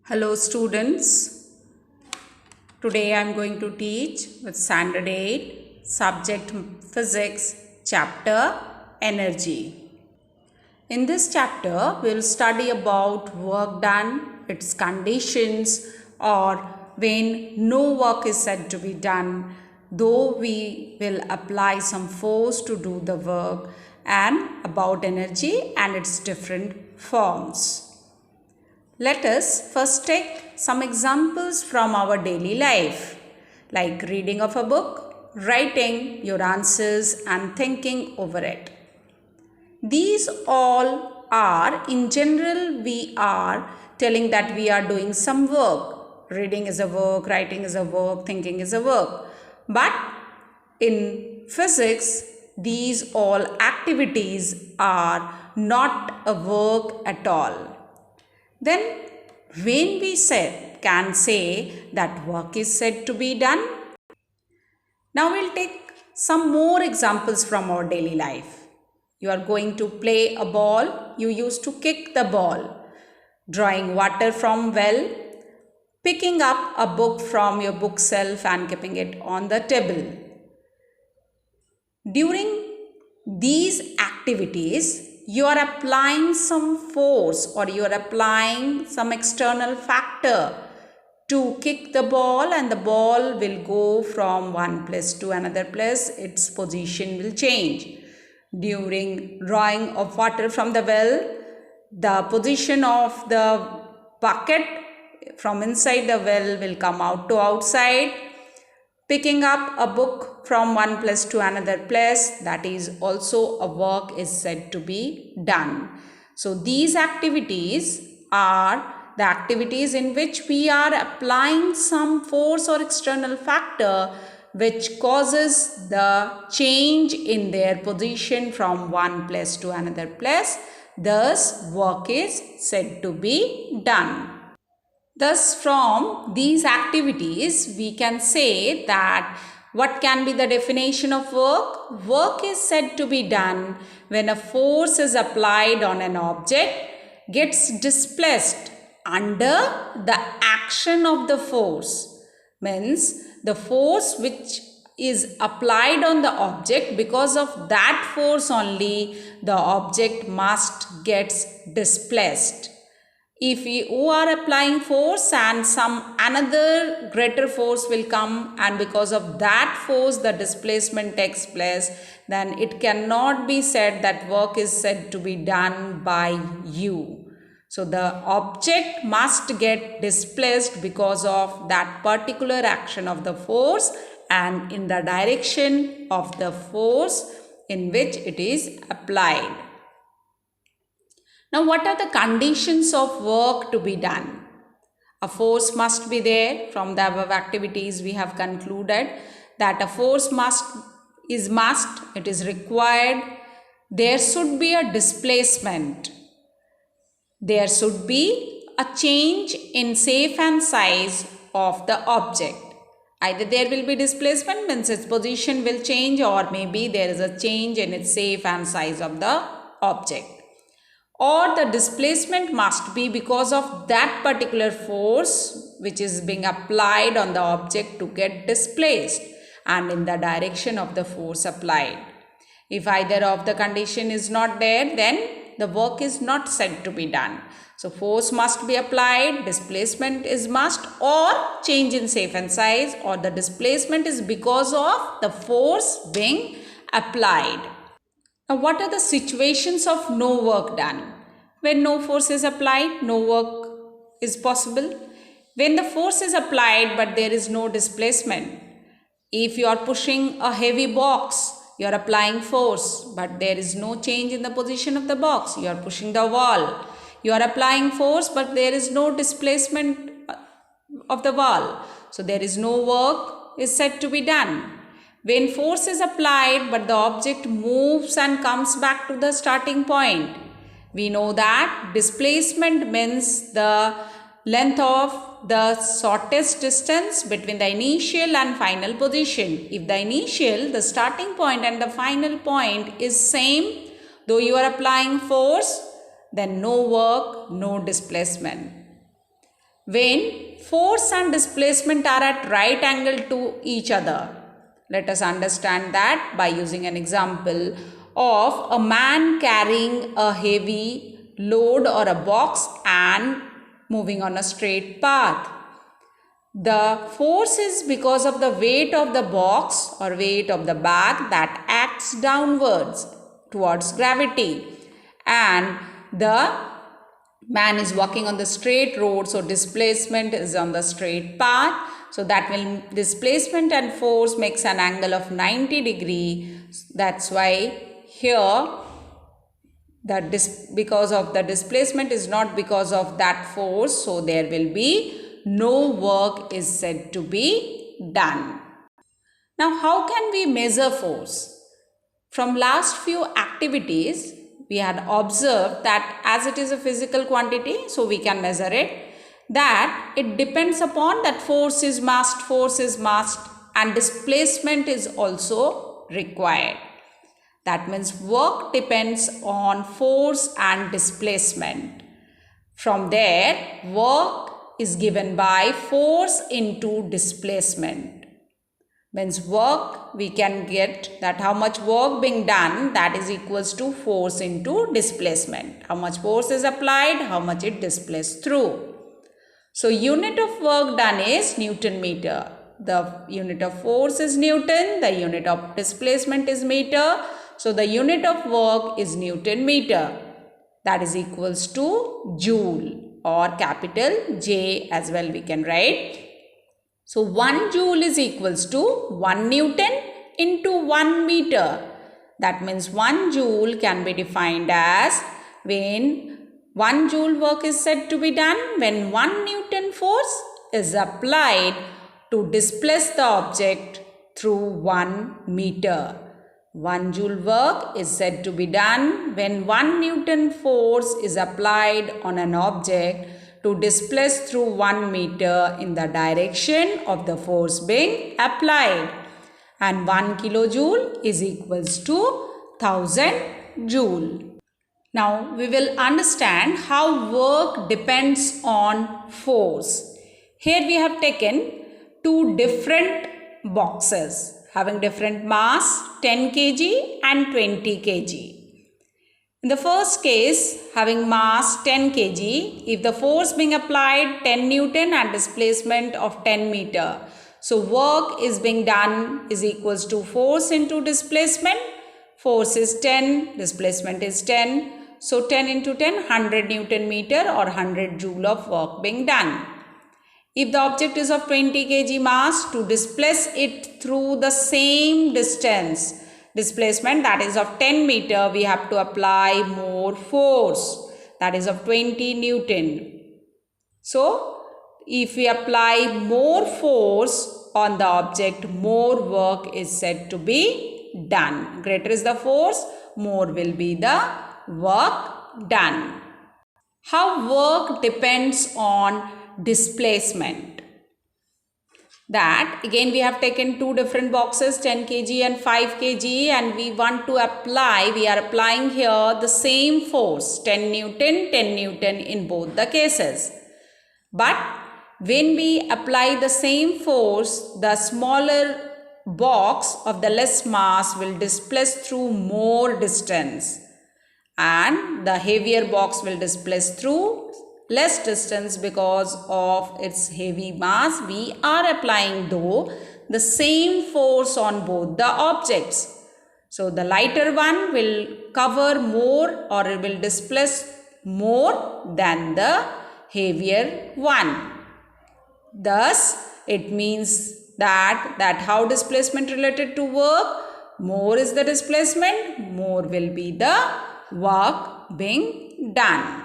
Hello students, today I am going to teach with standard 8 subject physics chapter energy. In this chapter we will study about work done, its conditions or when no work is said to be done, though we will apply some force to do the work, and about energy and its different forms. Let us first take some examples from our daily life, like reading of a book, writing your answers, and thinking over it. These all are, in general, we are telling that we are doing some work. Reading is a work, writing is a work, thinking is a work. But in physics, these all activities are not a work at all. Then, when we can say that work is said to be done. Now, we'll take some more examples from our daily life. You are going to play a ball, you used to kick the ball, drawing water from well, picking up a book from your bookshelf and keeping it on the table. During these activities, you are applying some force or you are applying some external factor to kick the ball, and the ball will go from one place to another place. Its position will change. During drawing of water from the well, the position of the bucket from inside the well will come out to outside. Picking up a book from one place to another place, that is also a work is said to be done. So these activities are the activities in which we are applying some force or external factor which causes the change in their position from one place to another place. Thus, work is said to be done. Thus, from these activities, we can say that what can be the definition of work? Work is said to be done when a force is applied on an object, gets displaced under the action of the force. Means the force which is applied on the object, because of that force only the object must gets displaced. If you are applying force and some another greater force will come, and because of that force the displacement takes place, then it cannot be said that work is said to be done by you. So the object must get displaced because of that particular action of the force and in the direction of the force in which it is applied. Now, what are the conditions of work to be done? A force must be there. From the above activities, we have concluded that a force it is required. There should be a displacement. There should be a change in shape and size of the object. Either there will be displacement, means its position will change, or maybe there is a change in its shape and size of the object. Or the displacement must be because of that particular force which is being applied on the object to get displaced and in the direction of the force applied. If either of the condition is not there, then the work is not said to be done. So force must be applied, displacement is must, or change in shape and size, or the displacement is because of the force being applied. Now, what are the situations of no work done? When no force is applied, no work is possible. When the force is applied but there is no displacement. If you are pushing a heavy box, you are applying force but there is no change in the position of the box. You are pushing the wall. You are applying force but there is no displacement of the wall. So there is no work is said to be done. When force is applied but the object moves and comes back to the starting point, we know that displacement means the length of the shortest distance between the initial and final position. If the initial, the starting point, and the final point is same, though you are applying force, then no work, no displacement. when force and displacement are at right angle to each other. Let us understand that by using an example of a man carrying a heavy load or a box and moving on a straight path. The force is because of the weight of the box or weight of the bag that acts downwards towards gravity, and the man is walking on the straight road, so displacement is on the straight path. So that will displacement and force makes an angle of 90 degree. That's why here because of the displacement is not because of that force, so there will be no work is said to be done. Now, how can we measure force? From last few activities, we had observed that as it is a physical quantity, so we can measure it, that it depends upon that force is massed, and displacement is also required. That means work depends on force and displacement. From there, work is given by force into displacement. Means work, we can get that how much work being done, that is equals to force into displacement. How much force is applied, how much it displaced through. So unit of work done is Newton meter. The unit of force is Newton, the unit of displacement is meter. So the unit of work is Newton meter. That is equals to joule or capital J as well we can write. So 1 joule is equals to 1 Newton into 1 meter. That means 1 joule can be defined as when 1 joule work is said to be done when 1 Newton force is applied to displace the object through 1 meter. 1 joule work is said to be done when 1 Newton force is applied on an object to displace through 1 meter in the direction of the force being applied. And 1 kilojoule is equals to 1000 joule. Now we will understand how work depends on force. Here we have taken two different boxes having different mass 10 kg and 20 kg. In the first case, having mass 10 kg, if the force being applied 10 Newton and displacement of 10 meter, so work is being done is equals to force into displacement. Force is 10, displacement is 10. So 10 into 10, 100 Newton meter or 100 joule of work being done. If the object is of 20 kg mass, to displace it through the same distance, displacement that is of 10 meter, we have to apply more force that is of 20 Newton. So, if we apply more force on the object, more work is said to be done. Greater is the force, more will be the work done. How work depends on displacement? That again we have taken two different boxes 10 kg and 5 kg and we are applying here the same force 10 Newton in both the cases. But when we apply the same force, the smaller box of the less mass will displace through more distance and the heavier box will displace through less distance because of its heavy mass. We are applying though the same force on both the objects. So the lighter one will cover more or it will displace more than the heavier one. Thus it means that how displacement related to work, more is the displacement, more will be the work being done.